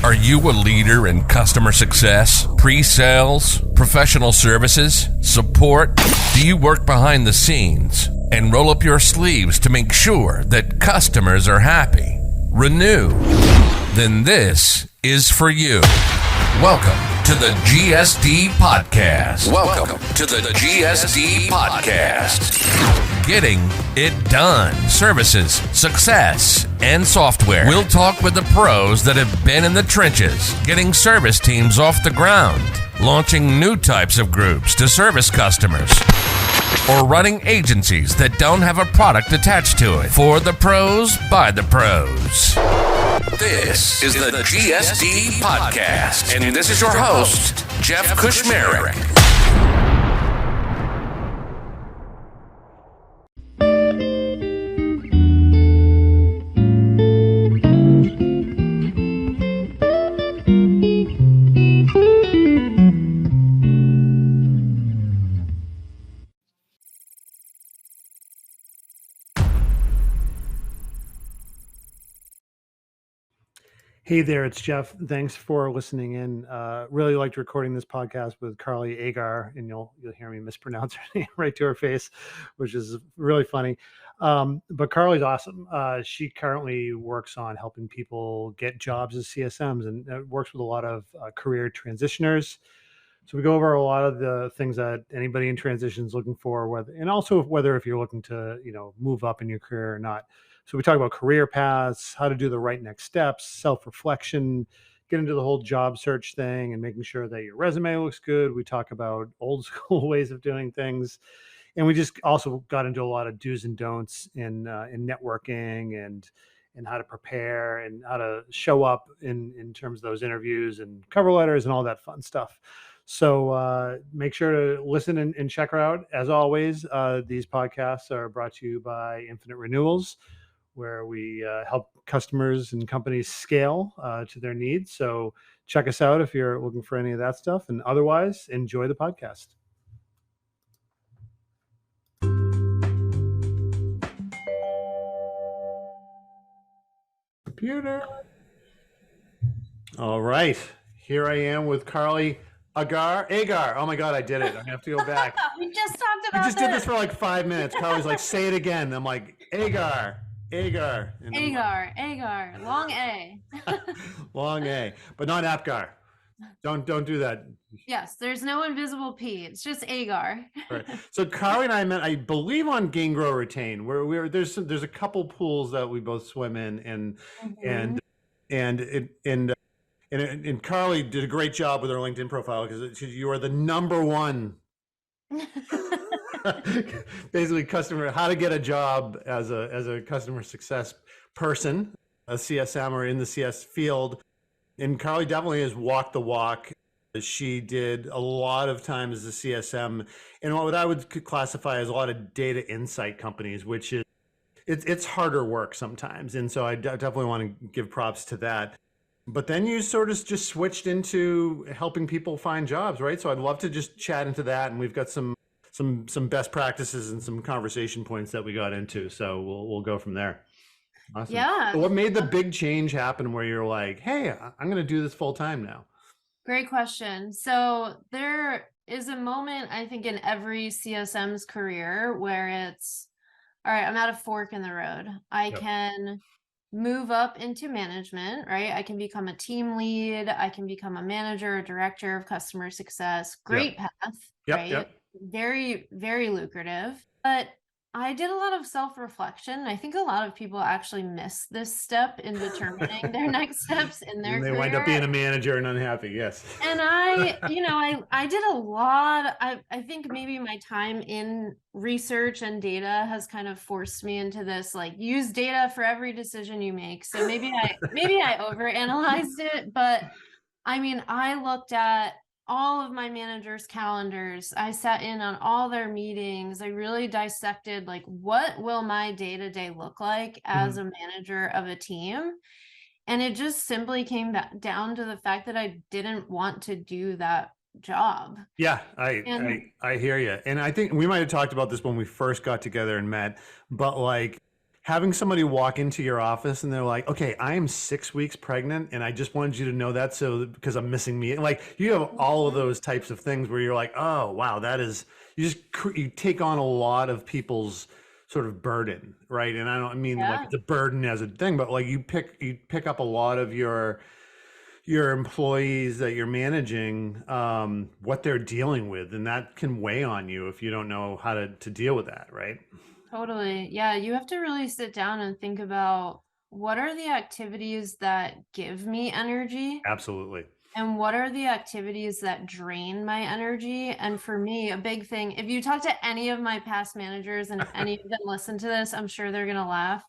Are you a leader in customer success, pre-sales, professional services, support? Do you work behind the scenes and roll up your sleeves to make sure that customers are happy? Renew. Then this is for you. Welcome to the GSD Podcast. Welcome to the GSD Podcast. Getting it done. Services, success, and software. We'll talk with the pros that have been in the trenches, getting service teams off the ground, launching new types of groups to service customers, or running agencies that don't have a product attached to it. For the pros, by the pros. This is the GSD Podcast, and this is your host, Jeff Kushmerek. Hey there, it's Jeff. Thanks for listening in. Really liked recording this podcast with Carly Agar, and you'll hear me mispronounce her name right to her face, which is really funny. But Carly's awesome. She currently works on helping people get jobs as CSMs and works with a lot of career transitioners. So we go over a lot of the things that anybody in transition is looking for, whether if you're looking to move up in your career or not. So we talk about career paths, how to do the right next steps, self-reflection, get into the whole job search thing and making sure that your resume looks good. We talk about old school ways of doing things. And we just also got into a lot of do's and don'ts in networking and how to prepare and how to show up in terms of those interviews and cover letters and all that fun stuff. So make sure to listen and check her out. As always, these podcasts are brought to you by Infinite Renewals, where we help customers and companies scale to their needs. So check us out if you're looking for any of that stuff. And otherwise, enjoy the podcast. Computer. All right. Here I am with Carly Agar. Oh my God, I did it. I have to go back. We just talked about We just did this for like 5 minutes. Carly's like, say it again. I'm like, Agar. Agar, long A. Long A, but not Apgar. Don't do that. Yes, there's no invisible P. It's just Agar. Right. So Carly and I met, I believe, on Gain, Grow, Retain, where there's a couple pools that we both swim in, and Carly did a great job with her LinkedIn profile because you are the number one. Basically how to get a job as a customer success person, a CSM or in the CS field. And Carly definitely has walked the walk. She did a lot of time as a CSM in what I would classify as a lot of data insight companies, which is it's harder work sometimes. And so I definitely want to give props to that. But then you sort of just switched into helping people find jobs, right? So I'd love to just chat into that, and we've got some best practices and some conversation points that we got into. So we'll go from there. Awesome. Yeah. So what made the big change happen where you're like, hey, I'm going to do this full time now? Great question. So there is a moment, I think, in every CSM's career where it's, all right, I'm at a fork in the road. I can move up into management, right? I can become a team lead. I can become a manager, a director of customer success. Great path, right? Very, very lucrative. But I did a lot of self-reflection. I think a lot of people actually miss this step in determining their next steps in their career. They wind up being a manager and unhappy, yes. And I did a lot. I think maybe my time in research and data has kind of forced me into this, like, use data for every decision you make. So maybe I overanalyzed it, but I mean, I looked at all of my managers' calendars. I sat in on all their meetings. I really dissected, like, what will my day-to-day look like as a manager of a team? And it just simply came down to the fact that I didn't want to do that job. Yeah, I hear you. And I think we might have talked about this when we first got together and met, but like having somebody walk into your office and they're like, okay, I am 6 weeks pregnant and I just wanted you to know that because I'm missing me. Like you have all of those types of things where you're like, oh, wow, you take on a lot of people's sort of burden, right? And I don't mean like it's a burden as a thing, but like you pick up a lot of your employees that you're managing, what they're dealing with, and that can weigh on you if you don't know how to deal with that, right? Totally. Yeah, you have to really sit down and think about what are the activities that give me energy Absolutely. and what are the activities that drain my energy. And for me, a big thing, if you talk to any of my past managers and any of them listen to this, I'm sure they're going to laugh.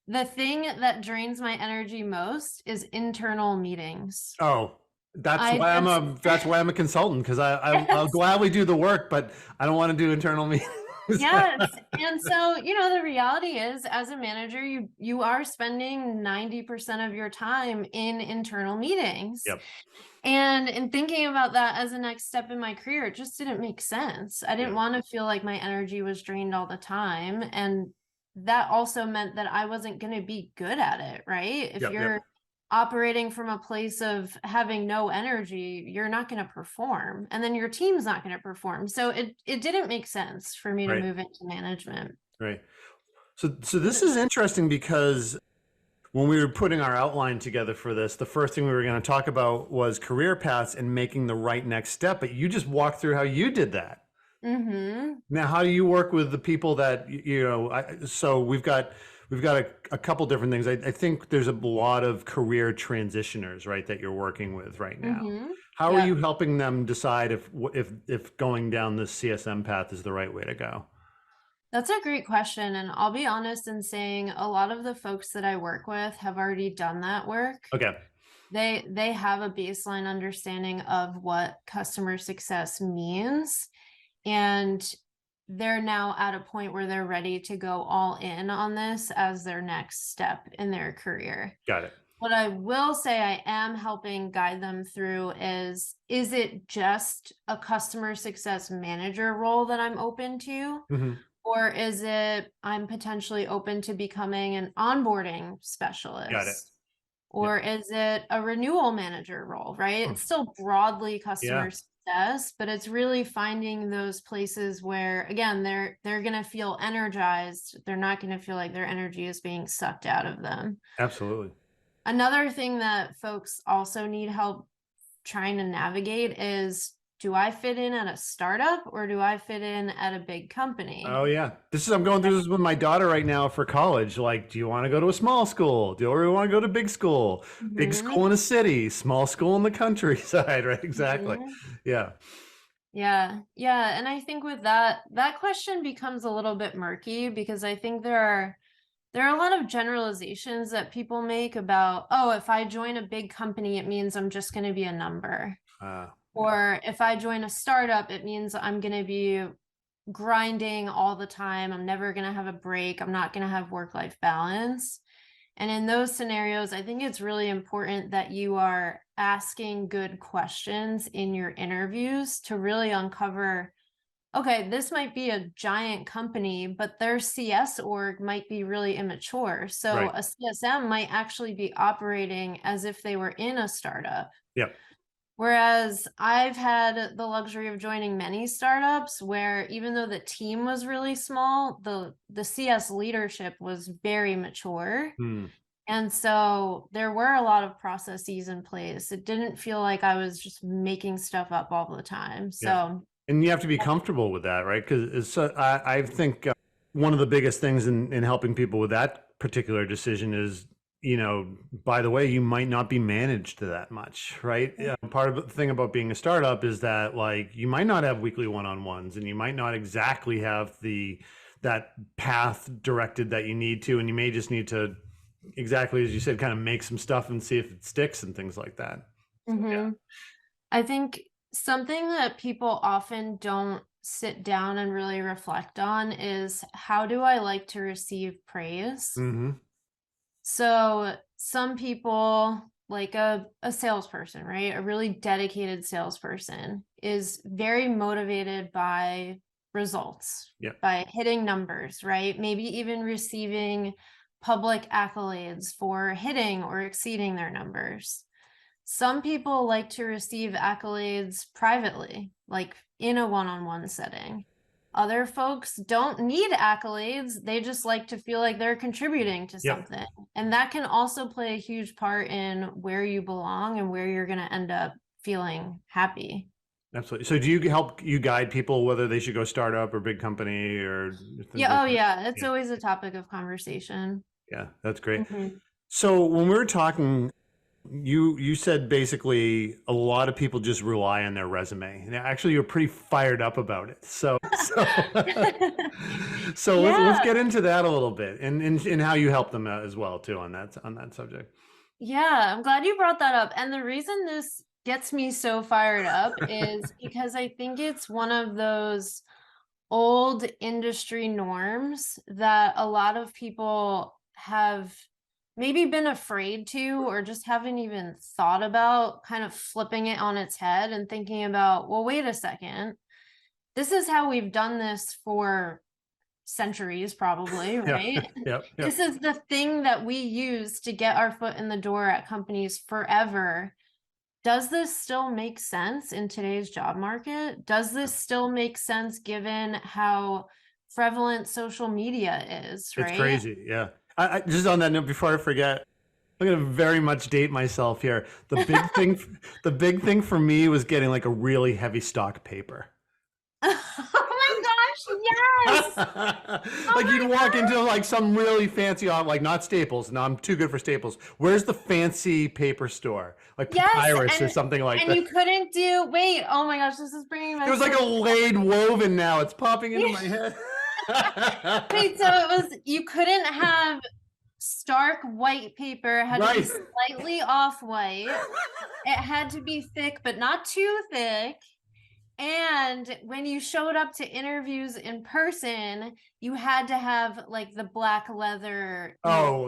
The thing that drains my energy most is internal meetings. Oh, that's why I'm a consultant, because I'll gladly do the work, but I don't want to do internal meetings. Yes. And so, the reality is, as a manager, you are spending 90% of your time in internal meetings. Yep. And in thinking about that as a next step in my career, it just didn't make sense. I didn't want to feel like my energy was drained all the time. And that also meant that I wasn't going to be good at it, right? If you're operating from a place of having no energy, you're not going to perform, and then your team's not going to perform. So it didn't make sense for me to move into management. Right. So this is interesting, because when we were putting our outline together for this, the first thing we were going to talk about was career paths and making the right next step. But you just walked through how you did that. Mm-hmm. Now, how do you work with the people that, so we've got a couple different things. I think there's a lot of career transitioners, right, that you're working with right now. Mm-hmm. How are you helping them decide if going down this CSM path is the right way to go? That's a great question. And I'll be honest in saying a lot of the folks that I work with have already done that work. Okay. They have a baseline understanding of what customer success means. And they're now at a point where they're ready to go all in on this as their next step in their career. Got it. What I will say I am helping guide them through is it just a customer success manager role that I'm open to? Mm-hmm. Or is it I'm potentially open to becoming an onboarding specialist? Got it. Or is it a renewal manager role, right? It's still broadly customer success, but it's really finding those places where, again, they're going to feel energized. They're not going to feel like their energy is being sucked out of them. Absolutely. Another thing that folks also need help trying to navigate is, do I fit in at a startup or do I fit in at a big company? Oh yeah. I'm going through this with my daughter right now for college. Like, do you want to go to a small school? Do you want to go to big school? Mm-hmm. Big school in a city, small school in the countryside, right? Exactly. Mm-hmm. Yeah. Yeah. Yeah. And I think with that question becomes a little bit murky, because I think there are a lot of generalizations that people make about, oh, if I join a big company, it means I'm just going to be a number. Or if I join a startup, it means I'm going to be grinding all the time. I'm never going to have a break. I'm not going to have work-life balance. And in those scenarios, I think it's really important that you are asking good questions in your interviews to really uncover, okay, this might be a giant company, but their CS org might be really immature. So a CSM might actually be operating as if they were in a startup. Yep. Whereas I've had the luxury of joining many startups where, even though the team was really small, the CS leadership was very mature. And so there were a lot of processes in place. It didn't feel like I was just making stuff up all the time. So, and you have to be comfortable with that, right? Because I think one of the biggest things in helping people with that particular decision is, by the way, you might not be managed that much, right? Part of the thing about being a startup is that, like, you might not have weekly one-on-ones, and you might not exactly have that path directed that you need to, and you may just need to, exactly as you said, kind of make some stuff and see if it sticks and things like that. Mm-hmm. I think something that people often don't sit down and really reflect on is, how do I like to receive praise? Mm-hmm. So some people, like a salesperson, right? A really dedicated salesperson is very motivated by results, Yeah. by hitting numbers, right? Maybe even receiving public accolades for hitting or exceeding their numbers. Some people like to receive accolades privately, like in a one-on-one setting. Other folks don't need accolades. They just like to feel like they're contributing to something. And that can also play a huge part in where you belong and where you're going to end up feeling happy. Absolutely. So do you guide people whether they should go startup or big company or Yeah. Oh yeah. It's always a topic of conversation. Yeah, that's great. Mm-hmm. So when we were talking, you said basically a lot of people just rely on their resume. And actually, you're pretty fired up about it. So let's get into that a little bit and how you help them out as well too on that subject. Yeah, I'm glad you brought that up. And the reason this gets me so fired up is because I think it's one of those old industry norms that a lot of people have maybe been afraid to, or just haven't even thought about kind of flipping it on its head and thinking about, well, wait a second, this is how we've done this for centuries, probably, right? Yep. This is the thing that we use to get our foot in the door at companies forever. Does this still make sense in today's job market? Does this still make sense given how prevalent social media is, right? It's crazy. Yeah. I just on that note, before I forget, I'm going to very much date myself here. The big thing for me was getting like a really heavy stock paper. Oh my gosh, yes. Like you'd walk into like some really fancy, like not Staples. No, I'm too good for Staples. Where's the fancy paper store? Like Papyrus or something like that. And you couldn't wait, oh my gosh, this is bringing my... It was like a laid woven now. It's popping into my head. Wait, so you couldn't have stark white paper, it had to be slightly off-white. It had to be thick, but not too thick. And when you showed up to interviews in person, you had to have like the black leather.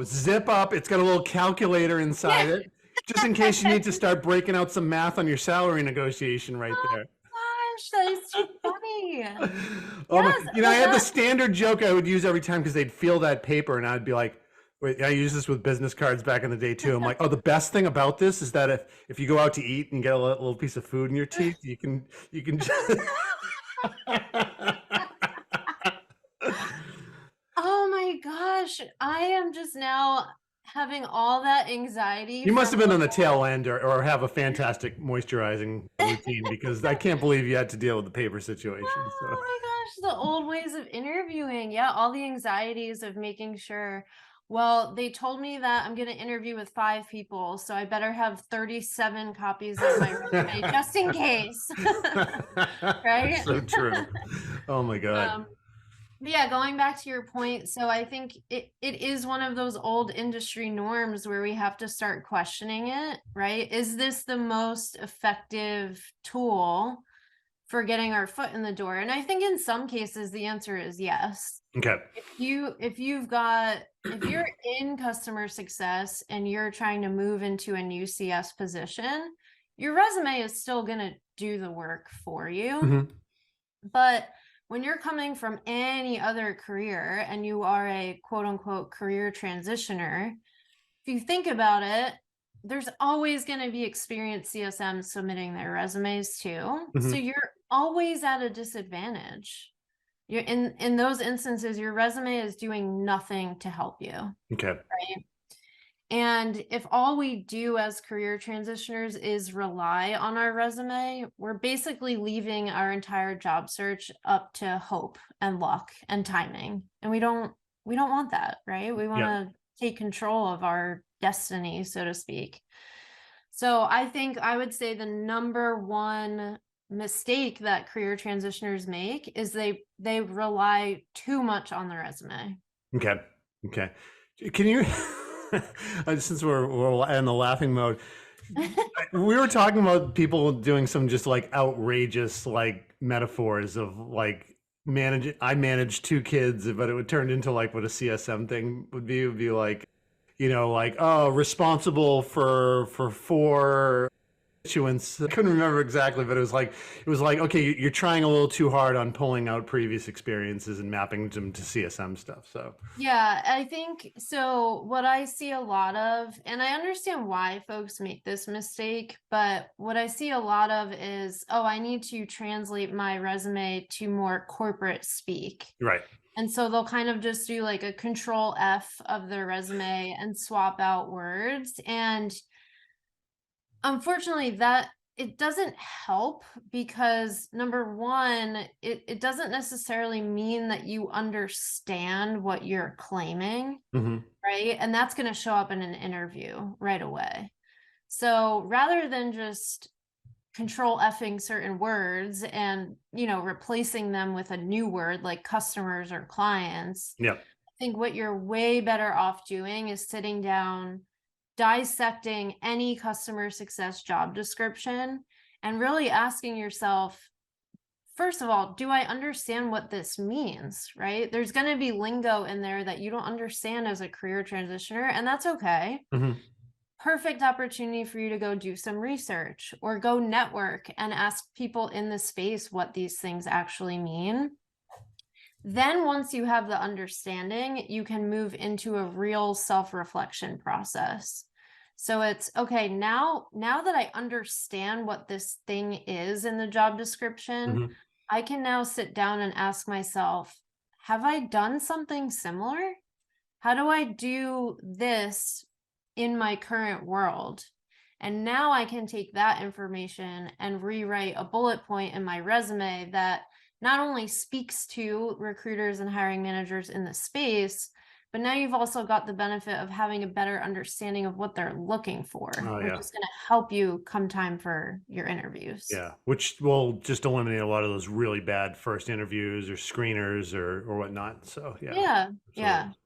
Zip up. It's got a little calculator inside it, just in case you need to start breaking out some math on your salary negotiation right there. Gosh, that is so funny. I had the standard joke I would use every time because they'd feel that paper and I'd be like, wait, I used this with business cards back in the day too. I'm like, the best thing about this is that if you go out to eat and get a little piece of food in your teeth, you can just... Oh my gosh, I am just now having all that anxiety. You must have been on the tail end or have a fantastic moisturizing routine because I can't believe you had to deal with the paper situation. Oh my gosh, the old ways of interviewing. Yeah, all the anxieties of making sure. Well, they told me that I'm going to interview with 5 people, so I better have 37 copies of my resume just in case. Right? So true. Oh my God. But yeah, going back to your point, so I think it is one of those old industry norms where we have to start questioning it, right? Is this the most effective tool for getting our foot in the door? And I think in some cases the answer is yes. Okay. If you're in customer success and you're trying to move into a new CS position, your resume is still going to do the work for you. Mm-hmm. But when you're coming from any other career and you are a quote unquote career transitioner, if you think about it, there's always going to be experienced CSMs submitting their resumes too. Mm-hmm. So you're always at a disadvantage. You're in those instances, your resume is doing nothing to help you. Okay. Right. And if all we do as career transitioners is rely on our resume, we're basically leaving our entire job search up to hope and luck and timing. And we don't want that, right? We want to take control of our destiny, so to speak. So I think I would say the number one mistake that career transitioners make is they rely too much on the resume. Okay. Can you, since we're in the laughing mode, we were talking about people doing some just like outrageous like metaphors of like I managed 2 kids, but it would turn into like what a CSM thing would be. It would be like, responsible for 4 Issuance. I couldn't remember exactly, but it was like, okay, you're trying a little too hard on pulling out previous experiences and mapping them to CSM stuff. So yeah, I think so. What I see a lot of, and I understand why folks make this mistake, but what I see a lot of is, oh, I need to translate my resume to more corporate speak. right. And so they'll kind of just do like a control F of their resume and swap out words. And unfortunately, that it doesn't help because number one, it doesn't necessarily mean that you understand what you're claiming, right? And that's going to show up in an interview right away. So rather than just control effing certain words and, replacing them with a new word like customers or clients, Yeah. I think what you're way better off doing is sitting down, dissecting any customer success job description and really asking yourself, first of all, do I understand what this means, right? There's going to be lingo in there that you don't understand as a career transitioner, and that's okay. Perfect opportunity for you to go do some research or go network and ask people in the space what these things actually mean. Then once you have the understanding, you can move into a real self-reflection process. So it's okay, now that I understand what this thing is in the job description, I can now sit down and ask myself, have I done something similar? How do I do this in my current world? And now I can take that information and rewrite a bullet point in my resume that not only speaks to recruiters and hiring managers in the space, but now you've also got the benefit of having a better understanding of what they're looking for, which is going to help you come time for your interviews. Yeah, which will just eliminate a lot of those really bad first interviews or screeners or whatnot. So yeah,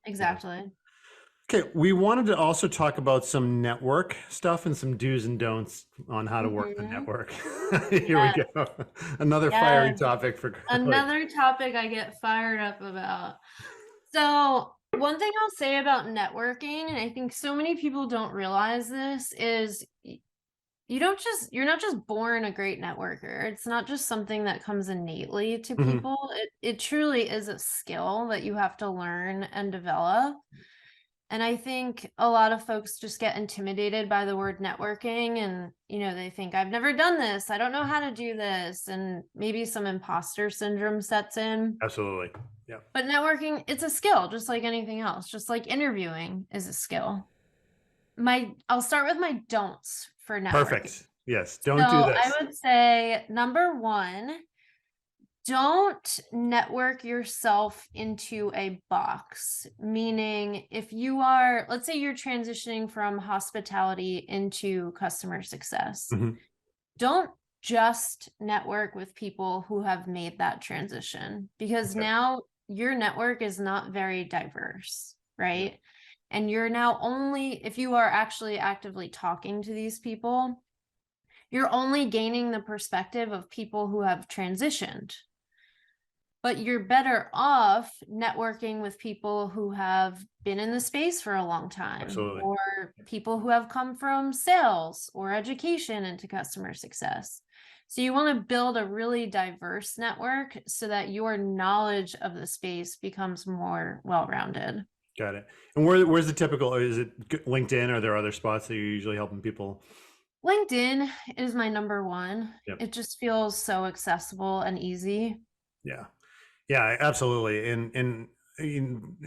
exactly. Yeah. Okay, we wanted to also talk about some network stuff and some do's and don'ts on how to work the network. Here we go. Another fiery topic for Carly. Another topic I get fired up about. So one thing I'll say about networking, and I think so many people don't realize this, is you're not just born a great networker. It's not just something that comes innately to people. It truly is a skill that you have to learn and develop. And I think a lot of folks just get intimidated by the word networking and, they think I've never done this. I don't know how to do this. And maybe some imposter syndrome sets in. Absolutely. Yeah. But networking, it's a skill, just like anything else, just like interviewing is a skill. I'll start with my don'ts for networking. Perfect. Yes. Don't do this. I would say number one, don't network yourself into a box. Meaning if you are, let's say you're transitioning from hospitality into customer success, don't just network with people who have made that transition, because now your network is not very diverse, right? And you're now only, if you are actually actively talking to these people, you're only gaining the perspective of people who have transitioned. But you're better off networking with people who have been in the space for a long time. Absolutely. Or people who have come from sales or education into customer success. So you want to build a really diverse network so that your knowledge of the space becomes more well-rounded. Got it. And where's the typical, is it LinkedIn? Or are there other spots that you're usually helping people? LinkedIn is my number one. Yep. It just feels so accessible and easy. Yeah, absolutely. And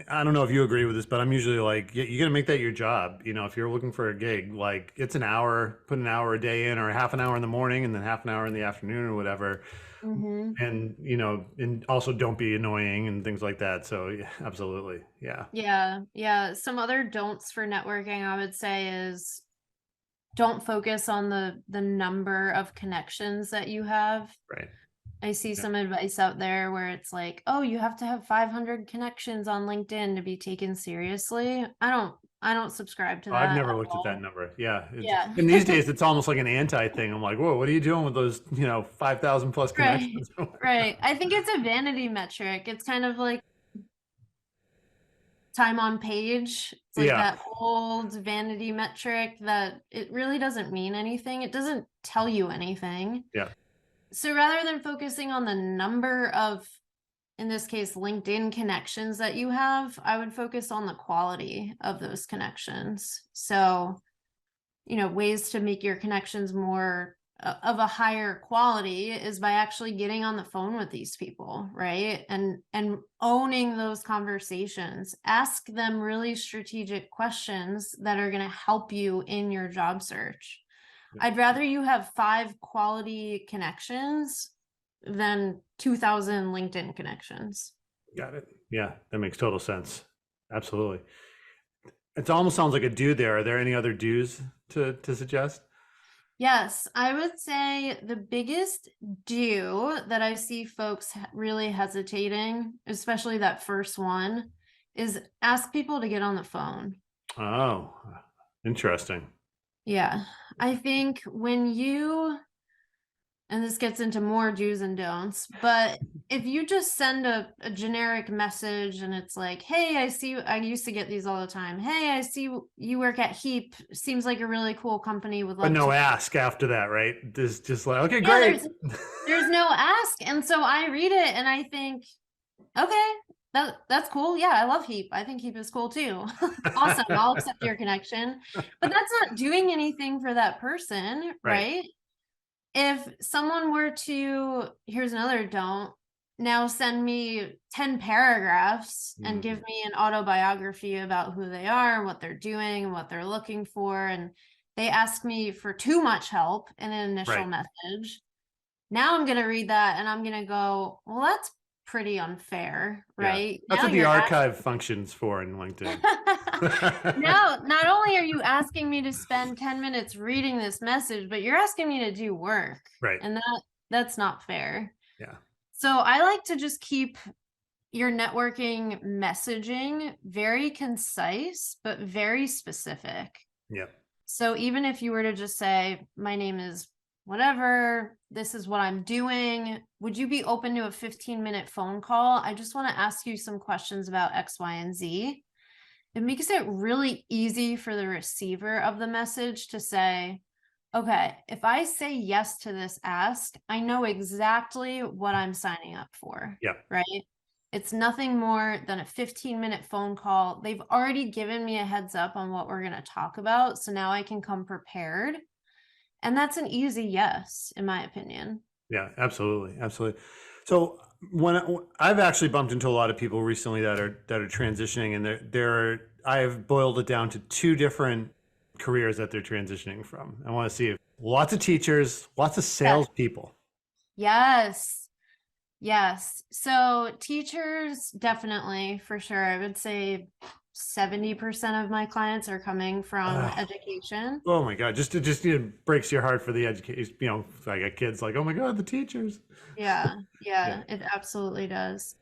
I don't know if you agree with this, but I'm usually like, you got to make that your job. If you're looking for a gig, like it's an hour, put an hour a day in, or half an hour in the morning and then half an hour in the afternoon or whatever. And, and also don't be annoying and things like that. So yeah, absolutely. Yeah. Some other don'ts for networking, I would say, is don't focus on the number of connections that you have. Right. I see some advice out there where it's like, oh, you have to have 500 connections on LinkedIn to be taken seriously. I don't subscribe to that. I've never looked at that number. Yeah. And these days it's almost like an anti thing. I'm like, whoa, what are you doing with those, 5,000 plus connections? Right. I think it's a vanity metric. It's kind of like time on page. It's like Yeah. that old vanity metric that it really doesn't mean anything. It doesn't tell you anything. Yeah. So rather than focusing on the number of, in this case, LinkedIn connections that you have, I would focus on the quality of those connections. So, ways to make your connections more of a higher quality is by actually getting on the phone with these people, right? And owning those conversations. Ask them really strategic questions that are going to help you in your job search. I'd rather you have 5 quality connections than 2,000 LinkedIn connections. Got it. Yeah, that makes total sense. Absolutely. It almost sounds like a do there. Are there any other do's to suggest? Yes, I would say the biggest do that I see folks really hesitating, especially that first one, is ask people to get on the phone. Oh, interesting. Yeah, I think when you, and this gets into more do's and don'ts, but if you just send a generic message and it's like, hey, I see you, I used to get these all the time. Hey, I see you work at Heap. Seems like a really cool company. Would love But no to. ask after that, right? There's just like, okay, Yeah, great. there's no ask. And so I read it and I think, okay, that's cool. Yeah, I love Heap. I think Heap is cool too. Awesome. I'll accept your connection. But that's not doing anything for that person, right? If someone were to, here's another don't, now send me 10 paragraphs and give me an autobiography about who they are and what they're doing and what they're looking for, and they ask me for too much help in an initial message, now I'm going to read that and I'm going to go, well, that's pretty unfair, right? Yeah. That's now what the archive functions for in LinkedIn. Now, not only are you asking me to spend 10 minutes reading this message, but you're asking me to do work. Right. And that's not fair. Yeah. So I like to just keep your networking messaging very concise, but very specific. Yeah. So even if you were to just say, my name is whatever, this is what I'm doing, would you be open to a 15-minute phone call? I just want to ask you some questions about X, Y, and Z. It makes it really easy for the receiver of the message to say, okay, if I say yes to this ask, I know exactly what I'm signing up for. Yeah. Right? It's nothing more than a 15-minute phone call. They've already given me a heads up on what we're going to talk about. So now I can come prepared. And that's an easy yes, in my opinion. Yeah, absolutely. Absolutely. So when I've actually bumped into a lot of people recently that are transitioning, and I've boiled it down to 2 different careers that they're transitioning from. I want to see lots of teachers, lots of salespeople. Yes. So teachers, definitely, for sure. I would say 70% of my clients are coming from education. Oh my God. Just it breaks your heart for the education, I got kids like, oh my God, the teachers. Yeah, it absolutely does.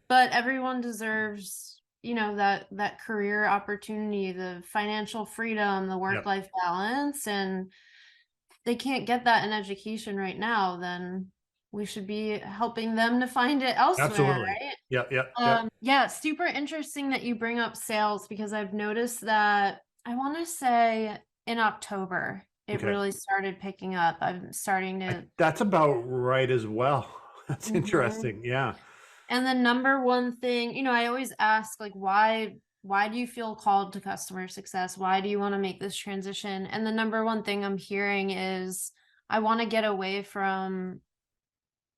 But everyone deserves, that career opportunity, the financial freedom, the work-life balance, and they can't get that in education right now, then we should be helping them to find it elsewhere. Absolutely. Right? Yeah, super interesting that you bring up sales, because I've noticed that, I want to say in October, it really started picking up. I'm starting to. That's about right as well. That's interesting. Yeah. And the number one thing, I always ask, like, why do you feel called to customer success? Why do you want to make this transition? And the number one thing I'm hearing is, I want to get away from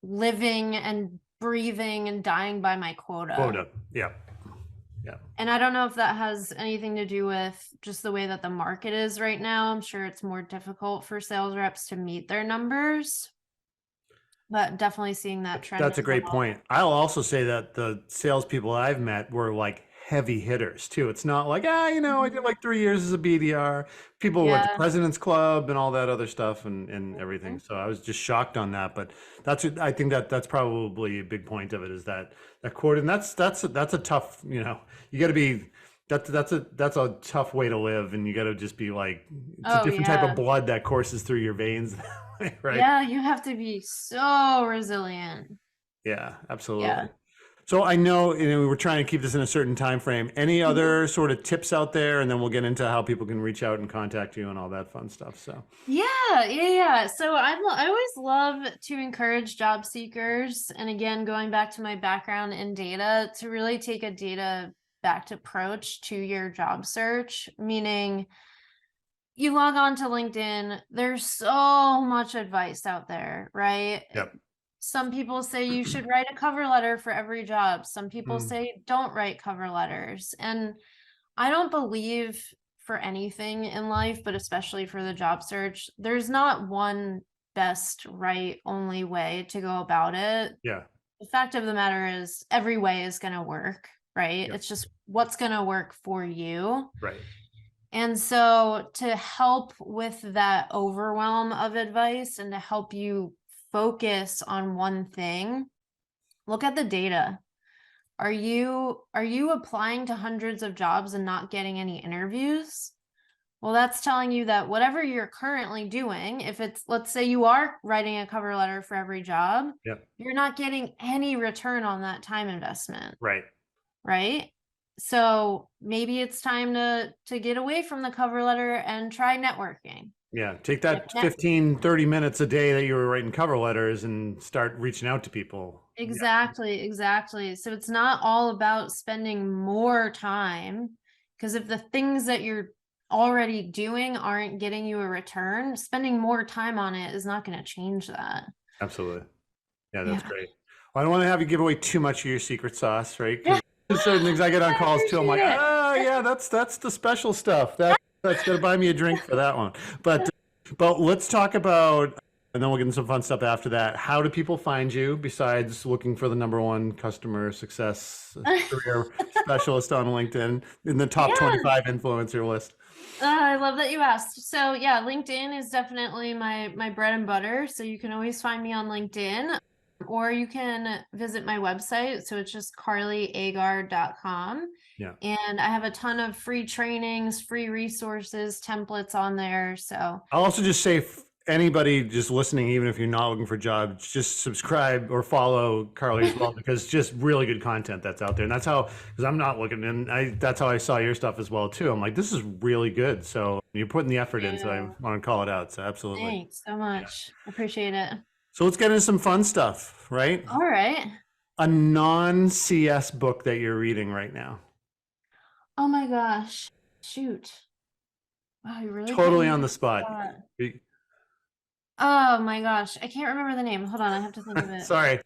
living and breathing and dying by my quota. Yeah. And I don't know if that has anything to do with just the way that the market is right now. I'm sure it's more difficult for sales reps to meet their numbers, but definitely seeing that trend. That's a great point. I'll also say that the salespeople I've met were like heavy hitters too. It's not like, I did like 3 years as a BDR. People went to President's Club and all that other stuff and everything. So I was just shocked on that. But I think that's probably a big point of it, is that quote. And that's a tough, you got to be, that's a tough way to live. And you got to just be like, it's a different type of blood that courses through your veins. Right? Yeah, you have to be so resilient. Yeah, absolutely. Yeah. So I know, we're trying to keep this in a certain time frame. Any other sort of tips out there, and then we'll get into how people can reach out and contact you and all that fun stuff. So yeah. So I always love to encourage job seekers, and again, going back to my background in data, to really take a data-backed approach to your job search, meaning you log on to LinkedIn, there's so much advice out there, right? Yep. Some people say you should write a cover letter for every job. Some people say don't write cover letters. And I don't believe for anything in life, but especially for the job search, there's not one best, right, only way to go about it. Yeah. The fact of the matter is every way is going to work, right? Yep. It's just what's going to work for you. Right. And so to help with that overwhelm of advice and to help you focus on one thing, look at the data. Are you applying to hundreds of jobs and not getting any interviews? Well, that's telling you that whatever you're currently doing, if it's, let's say you are writing a cover letter for every job, you're not getting any return on that time investment. Right? So maybe it's time to get away from the cover letter and try networking. Yeah, take that 15, 30 minutes a day that you were writing cover letters and start reaching out to people. Exactly. So it's not all about spending more time, because if the things that you're already doing aren't getting you a return, spending more time on it is not going to change that. Absolutely. Yeah, that's great. Well, I don't want to have you give away too much of your secret sauce, right? Because certain things I get on calls too, I'm like, yeah, that's the special stuff. That's going to buy me a drink for that one. But let's talk about, and then we'll get into some fun stuff after that. How do people find you besides looking for the #1 customer success career specialist on LinkedIn in the top 25 influencer list? I love that you asked. So yeah, LinkedIn is definitely my bread and butter. So you can always find me on LinkedIn, or you can visit my website. So it's just carlyagar.com. Yeah. And I have a ton of free trainings, free resources, templates on there. So I'll also just say, anybody just listening, even if you're not looking for jobs, just subscribe or follow Carly as well, because just really good content that's out there. And that's how, because I'm not looking, and that's how I saw your stuff as well too. I'm like, this is really good. So you're putting the effort in, so I want to call it out. So absolutely. Thanks so much. I appreciate it. So let's get into some fun stuff, right? All right. A non-CS book that you're reading right now. Oh my gosh. Shoot. Wow, you really totally on the spot. Oh my gosh. I can't remember the name. Hold on. I have to think of it. Sorry.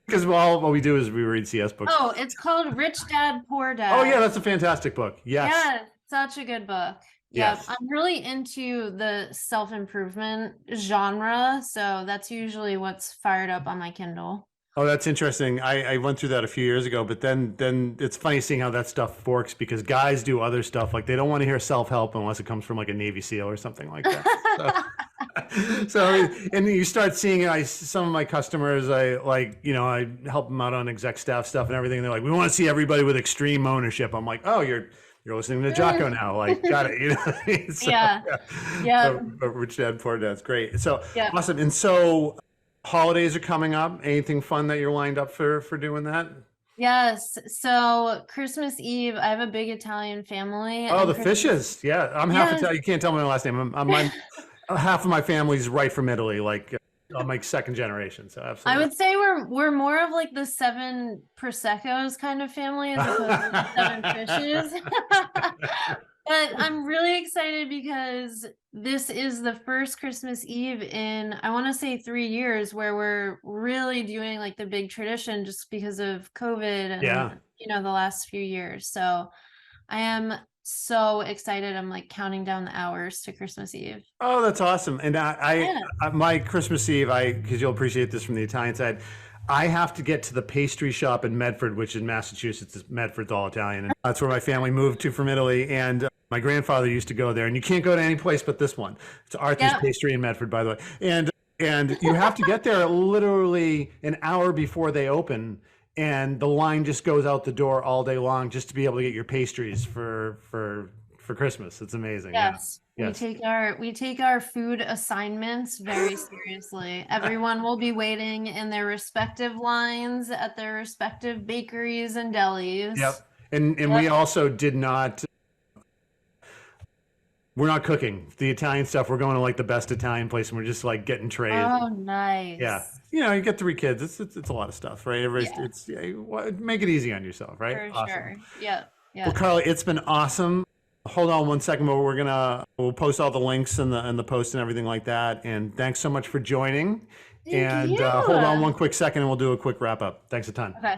Because all what we do is we read CS books. Oh, it's called Rich Dad, Poor Dad. Oh yeah, that's a fantastic book. Yes. Yeah, such a good book. Yes. Yeah, I'm really into the self-improvement genre, so that's usually what's fired up on my Kindle. Oh, that's interesting. I went through that a few years ago, but then it's funny seeing how that stuff works, because guys do other stuff. Like they don't want to hear self-help unless it comes from like a Navy SEAL or something like that. So and you start seeing some of my customers, I help them out on exec staff stuff and everything. And they're like, we want to see everybody with extreme ownership. I'm like, oh, you're listening to Jocko now. Like, got it. You know? So, yeah. But Rich Dad, Poor Dad's great. So awesome. And so holidays are coming up. Anything fun that you're lined up for doing that? Yes. So Christmas Eve, I have a big Italian family. Oh, the Fishes. Yeah. I'm half Italian. You can't tell me my last name. I'm half of my family's right from Italy. Like I'm like second generation. So absolutely. I would say we're more of like the 7 Prosecco's kind of family as opposed to the 7 Fishes. But I'm really excited because this is the first Christmas Eve in, I want to say 3 years, where we're really doing like the big tradition just because of COVID and, the last few years. So I am so excited. I'm like counting down the hours to Christmas Eve. Oh, that's awesome. And I my Christmas Eve, because you'll appreciate this from the Italian side, I have to get to the pastry shop in Medford, which is Massachusetts. Medford's all Italian. And that's where my family moved to from Italy. And my grandfather used to go there, and you can't go to any place but this one. It's Arthur's Pastry in Medford, by the way. And you have to get there literally an hour before they open, and the line just goes out the door all day long just to be able to get your pastries for for Christmas. It's amazing. Yes. Yeah. Yes. We take our food assignments very seriously. Everyone will be waiting in their respective lines at their respective bakeries and delis. Yep. And we also did not. We're not cooking the Italian stuff. We're going to like the best Italian place, and we're just like getting trays. Oh, nice. Yeah, you get 3 kids. It's a lot of stuff, right? It's make it easy on yourself, right? For awesome. sure. Yeah. Well, Carly, it's been awesome. Hold on one second, but we'll post all the links and the post and everything like that. And thanks so much for joining. Thank you. Hold on one quick second, and we'll do a quick wrap up. Thanks a ton. Okay.